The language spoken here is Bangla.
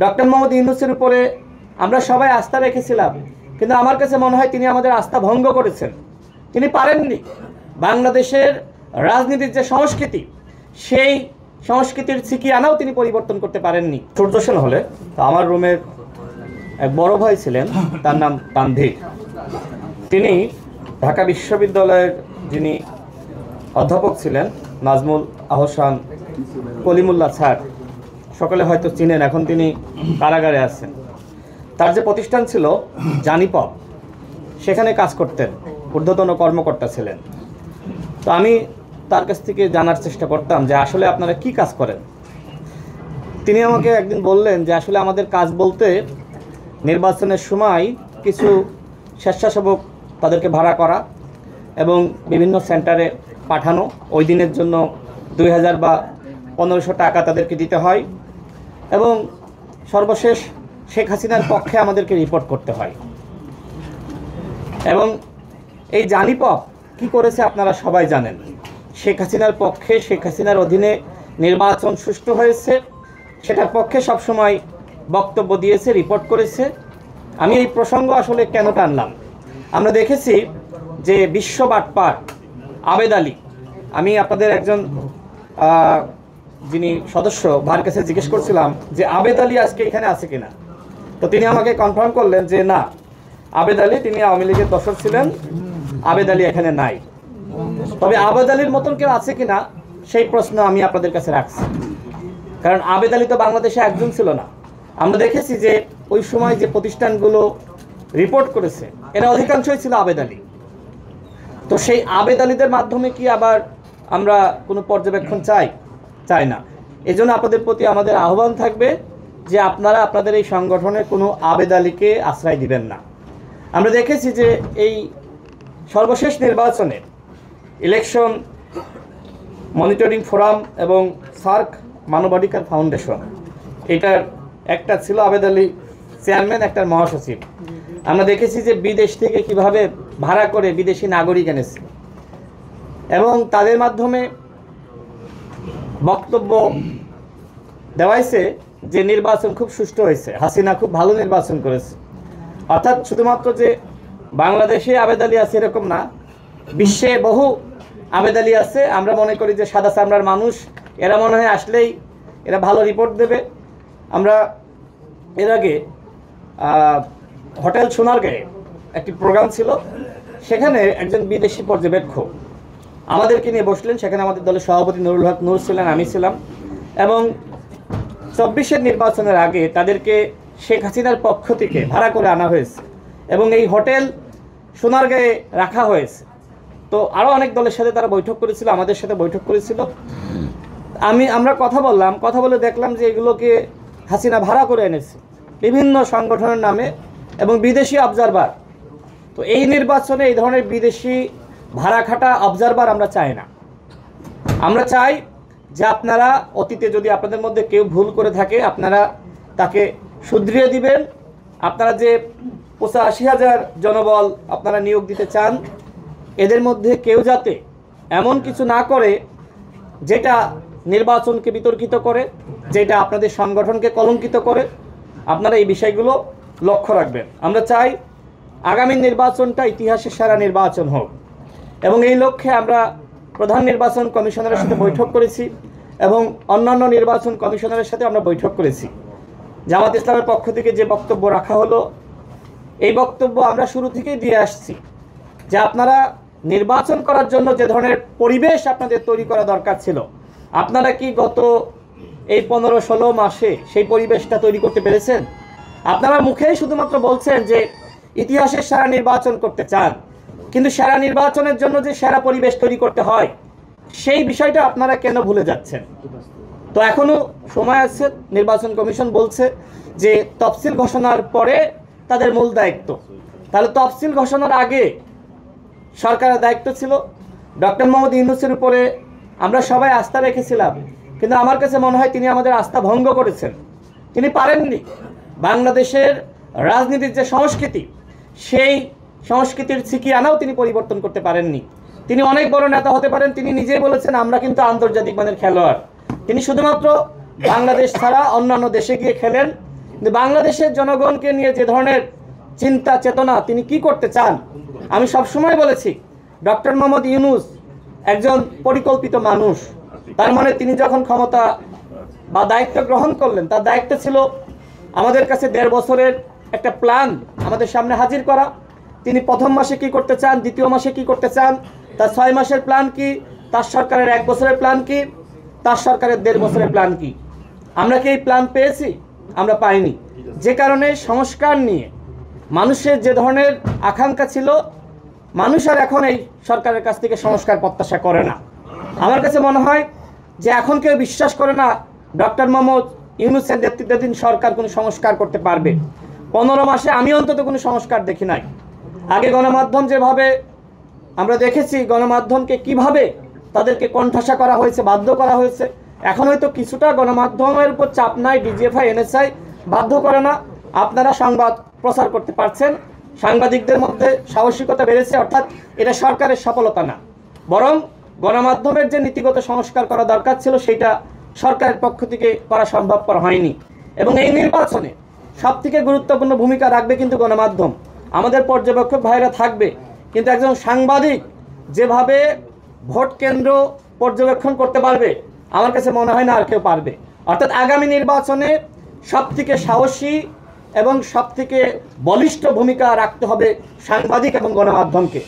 ডক্টর মোহাম্মদ ইউনূসের উপরে আমরা সবাই আস্থা রেখেছিলাম, কিন্তু আমার কাছে মনে হয় তিনি আমাদের আস্থা ভঙ্গ করেছেন। তিনি পারেননি বাংলাদেশের রাজনীতির যে সংস্কৃতি, সেই সংস্কৃতির ছিকি আনাও তিনি পরিবর্তন করতে পারেননি। সূর্য সেন হলে আমার রুমের এক বড় ভাই ছিলেন, তার নাম তানভীর। তিনি ঢাকা বিশ্ববিদ্যালয়ের যিনি অধ্যাপক ছিলেন, নাজমুল আহসান কলিমুল্লাহ স্যার, সকলে হয়তো চিনেন, এখন তিনি কারাগারে আছেন। তার যে প্রতিষ্ঠান ছিল জানিপপ, সেখানে কাজ করতেন, ঊর্ধ্বতন কর্মকর্তা ছিলেন। তো আমি তার কাছ থেকে জানার চেষ্টা করতাম যে আসলে আপনারা কি কাজ করেন। তিনি আমাকে একদিন বললেন যে আসলে আমাদের কাজ বলতে নির্বাচনের সময় কিছু স্বেচ্ছাসেবক তাদেরকে ভাড়া করা এবং বিভিন্ন সেন্টারে পাঠানো, ওই দিনের জন্য 2000 বা 1500 টাকা তাদেরকে দিতে হয়, এবং সর্বশেষ শেখ হাসিনার পক্ষে আমাদেরকে রিপোর্ট করতে হয়। এবং এই জানিপপ কি করেছে আপনারা সবাই জানেন। শেখ হাসিনার পক্ষে, শেখ হাসিনার অধীনে নির্বাচন সুষ্ঠু হয়েছে, সেটার পক্ষে সবসময় বক্তব্য দিয়েছে, রিপোর্ট করেছে। আমি এই প্রসঙ্গ আসলে কেন টানলাম, আমরা দেখেছি যে বিশ্ব বাটপার আবেদ আলী, আমি আপনাদের একজন যিনি সদস্য ভার কাছে জিজ্ঞেস করছিলাম যে আবেদ আলী আজকে এখানে আছে কিনা, তো তিনি আমাকে কনফার্ম করলেন যে না, আবেদ আলী, তিনি আওয়ামী লীগের দর্শক ছিলেন, আবেদ আলী এখানে নাই। তবে আবেদ আলীর মতন কেউ আছে কিনা সেই প্রশ্ন আমি আপনাদের কাছে রাখছি, কারণ আবেদ আলী তো বাংলাদেশে একজন ছিল না। আমরা দেখেছি যে ওই সময় যে প্রতিষ্ঠানগুলো রিপোর্ট করেছে এরা অধিকাংশই ছিল আবেদ আলী। তো সেই আবেদ আলীদের মাধ্যমে কি আবার আমরা কোনো পর্যবেক্ষণ চাই না। এই জন্য আপনাদের প্রতি আমাদের আহ্বান থাকবে যে আপনারা আপনাদের এই সংগঠনের কোনো আবেদ আলীকে আশ্রয় দিবেন না। আমরা দেখেছি যে এই সর্বশেষ নির্বাচনে ইলেকশন মনিটরিং ফোরাম এবং সার্ক মানবাধিকার ফাউন্ডেশন, এটার একটা ছিল আবেদ আলী চেয়ারম্যান, একটা মহাসচিব। আমরা দেখেছি যে বিদেশ থেকে কিভাবে ভাড়া করে বিদেশি নাগরিক এনেছে এবং তাদের মাধ্যমে বক্তব্য দেওয়াইছে যে নির্বাচন খুব সুষ্ঠু হয়েছে, হাসিনা খুব ভালো নির্বাচন করেছে। অর্থাৎ শুধুমাত্র যে বাংলাদেশে আবেদ আলী আছে এরকম না, বিশ্বে বহু আবেদ আলী আছে। আমরা মনে করি যে সাদা চামড়ার মানুষ, এরা মনে হয় আসলেই এরা ভালো রিপোর্ট দেবে। আমরা এর আগে হোটেল সোনারগাঁয়ে একটি প্রোগ্রাম ছিল, সেখানে একজন বিদেশি পর্যবেক্ষক আমাদেরকে নিয়ে বসলেন। সেখানে আমাদের দলের সভাপতি নুরুল হক নূর ছিলেন, আমি ছিলাম, এবং 24-এর নির্বাচনের আগে তাদেরকে শেখ হাসিনার পক্ষ থেকে ভাড়া করে আনা হয়েছে এবং এই হোটেল সোনারগাঁয়ে রাখা হয়েছে। তো আরও অনেক দলের সাথে তারা বৈঠক করেছিল, আমাদের সাথে বৈঠক করেছিল। আমরা কথা বলে দেখলাম যে এগুলোকে হাসিনা ভাড়া করে এনেছে বিভিন্ন সংগঠনের নামে এবং বিদেশি অবজারভার। তো এই নির্বাচনে এই ধরনের বিদেশি ভাড়া খাটা অবজারভার আমরা চাই না। আমরা চাই যে আপনারা অতীতে যদি আপনাদের মধ্যে কেউ ভুল করে থাকে আপনারা তাকে শুধরিয়ে দিবেন। আপনারা যে 85,000 জনবল আপনারা নিয়োগ দিতে চান, এদের মধ্যে কেউ যাতে এমন কিছু না করে যেটা নির্বাচনকে বিতর্কিত করে, যেটা আপনাদের সংগঠনকে কলঙ্কিত করে। আপনারা এই বিষয়গুলো লক্ষ্য রাখবেন। আমরা চাই আগামী নির্বাচনটা ইতিহাসের সেরা নির্বাচন হোক এবং এই লক্ষ্যে আমরা প্রধান নির্বাচন কমিশনারের সাথে বৈঠক করেছি এবং অন্যান্য নির্বাচন কমিশনারের সাথে আমরা বৈঠক করেছি। জামাত ইসলামের পক্ষ থেকে যে বক্তব্য রাখা হলো, এই বক্তব্য আমরা শুরু থেকেই দিয়ে আসছি যে আপনারা নির্বাচন করার জন্য যে ধরনের পরিবেশ আপনাদের তৈরি করা দরকার ছিল, আপনারা কি গত এই 15-16 মাসে সেই পরিবেশটা তৈরি করতে পেরেছেন? আপনারা মুখেই শুধুমাত্র বলছেন যে ইতিহাসের সেরা নির্বাচন করতে চান, কিন্তু সেরা নির্বাচনের জন্য যে সেরা পরিবেশ তৈরি করতে হয় সেই বিষয়টা আপনারা কেন ভুলে যাচ্ছেন? তো এখনও সময় আছে। নির্বাচন কমিশন বলছে যে তফসিল ঘোষণার পরে তাদের মূল দায়িত্ব, তাহলে তফসিল ঘোষণার আগে সরকারের দায়িত্ব ছিল। ডক্টর মোহাম্মদ ইউনূসের উপরে আমরা সবাই আস্থা রেখেছিলাম, কিন্তু আমার কাছে মনে হয় তিনি আমাদের আস্থা ভঙ্গ করেছেন। তিনি পারেননি বাংলাদেশের রাজনীতির যে সংস্কৃতি, সেই সংস্কৃতির ছিকি আনাও তিনি পরিবর্তন করতে পারেননি। তিনি অনেক বড় নেতা হতে পারেন, তিনি নিজেই বলেছেন আমরা কিন্তু আন্তর্জাতিক মানের খেলোয়াড়। তিনি শুধুমাত্র বাংলাদেশ ছাড়া অন্যান্য দেশে গিয়ে খেলেন কিন্তু বাংলাদেশের জনগণকে নিয়ে যে ধরনের চিন্তা চেতনা তিনি কি করতে চান, আমি সবসময় বলেছি ডক্টর মোহাম্মদ ইউনূস একজন পরিকল্পিত মানুষ। তার মানে তিনি যখন ক্ষমতা বা দায়িত্ব গ্রহণ করলেন, তার দায়িত্ব ছিল আমাদের কাছে 1.5 বছরের একটা প্ল্যান আমাদের সামনে হাজির করা। তিনি প্রথম মাসে কি করতে চান, দ্বিতীয় মাসে কি করতে চান, তার 6 মাসের প্ল্যান কি, তার সরকারের 1 বছরের প্ল্যান কি, তার সরকারের 1.5 বছরের প্ল্যান কি। আমরা কি এই প্ল্যান পেয়েছি? আমরা পাইনি। যে কারণে সংস্কার নিয়ে মানুষের যে ধরনের আকাঙ্ক্ষা ছিল, মানুষ আর এখন এই সরকারের কাছ থেকে সংস্কার প্রত্যাশা করে না। আমার কাছে মনে হয় যে এখন কেউ বিশ্বাস করে না ডক্টর মোহাম্মদ ইউনূসের নেতৃত্বাধীন সরকার কোনো সংস্কার করতে পারবে। 15 মাসে আমি অন্তত কোনো সংস্কার দেখি নাই। আগে গণমাধ্যম যেভাবে আমরা দেখেছি, গণমাধ্যমকে কিভাবে তাদেরকে কণ্ঠাসা করা হয়েছে, বাধ্য করা হয়েছে, এখন হয়তো কিছুটা গণমাধ্যমের উপর চাপ নাই, ডিজিএফআই এনএসআই বাধ্য করে না, আপনারা সংবাদ প্রচার করতে পারছেন, সাংবাদিকদের মধ্যে সাহসিকতা বেড়েছে। অর্থাৎ এটা সরকারের সফলতা না, বরং গণমাধ্যমের যে নীতিগত সংস্কার করা দরকার ছিল সেটা সরকারের পক্ষ থেকে করা সম্ভবপর হয়নি। এবং এই নির্বাচনে সবথেকে গুরুত্বপূর্ণ ভূমিকা রাখবে কিন্তু গণমাধ্যম। আমাদের পর্যবেক্ষক ভাইরা থাকবে, কিন্তু একজন সাংবাদিক যেভাবে ভোট কেন্দ্র পর্যবেক্ষণ করতে পারবে, আমার কাছে মনে হয় না আর কেউ পারবে। অর্থাৎ আগামী নির্বাচনে সবথেকে সাহসী এবং সবথেকে বলিষ্ঠ ভূমিকা রাখতে হবে সাংবাদিক এবং গণমাধ্যমকে।